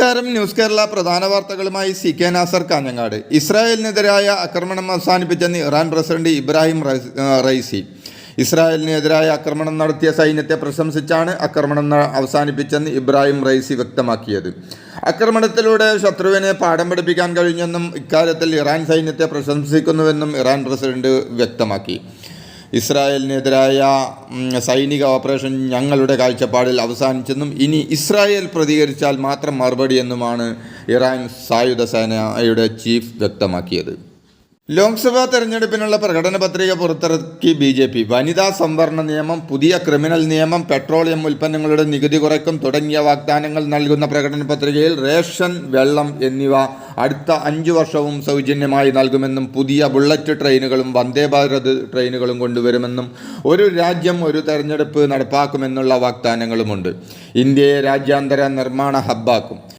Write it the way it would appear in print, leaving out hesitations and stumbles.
നമസ്കാരം. ന്യൂസ് കേരള പ്രധാന വാർത്തകളുമായി CK നാസർ കാഞ്ഞങ്ങാട്. ഇസ്രായേലിനെതിരായ ആക്രമണം അവസാനിപ്പിച്ചെന്ന് ഇറാൻ പ്രസിഡന്റ് ഇബ്രാഹിം റൈസി. ഇസ്രായേലിനെതിരായ ആക്രമണം നടത്തിയ സൈന്യത്തെ പ്രശംസിച്ചാണ് ആക്രമണം അവസാനിപ്പിച്ചെന്ന് ഇബ്രാഹിം റൈസി വ്യക്തമാക്കിയത്. ആക്രമണത്തിലൂടെ ശത്രുവിനെ പാഠം പഠിപ്പിക്കാൻ കഴിഞ്ഞെന്നും ഇക്കാര്യത്തിൽ ഇറാൻ സൈന്യത്തെ പ്രശംസിക്കുന്നുവെന്നും ഇറാൻ പ്രസിഡന്റ് വ്യക്തമാക്കി. ഇസ്രായേലിനെതിരായ സൈനിക ഓപ്പറേഷൻ ഞങ്ങളുടെ കാഴ്ചപ്പാടിൽ അവസാനിച്ചെന്നും ഇനി ഇസ്രായേൽ പ്രതികരിച്ചാൽ മാത്രം മറുപടിയെന്നുമാണ് ഇറാൻ സായുധ സേനയുടെ ചീഫ് വ്യക്തമാക്കിയത്. ലോക്സഭാ തെരഞ്ഞെടുപ്പിനുള്ള പ്രകടന പത്രിക പുറത്തിറക്കി BJP. വനിതാ സംവരണ നിയമം, പുതിയ ക്രിമിനൽ നിയമം, പെട്രോളിയം ഉൽപ്പന്നങ്ങളുടെ നികുതി കുറയ്ക്കും തുടങ്ങിയ വാഗ്ദാനങ്ങൾ നൽകുന്ന പ്രകടന പത്രികയിൽ റേഷൻ, വെള്ളം എന്നിവ അടുത്ത 5 വർഷവും സൗജന്യമായി നൽകുമെന്നും പുതിയ ബുള്ളറ്റ് ട്രെയിനുകളും വന്ദേ ഭാരത് ട്രെയിനുകളും കൊണ്ടുവരുമെന്നും ഒരു രാജ്യം ഒരു തെരഞ്ഞെടുപ്പ് നടപ്പാക്കുമെന്നുള്ള വാഗ്ദാനങ്ങളുമുണ്ട്. ഇന്ത്യയെ രാജ്യാന്തര നിർമ്മാണ ഹബ്ബാക്കും.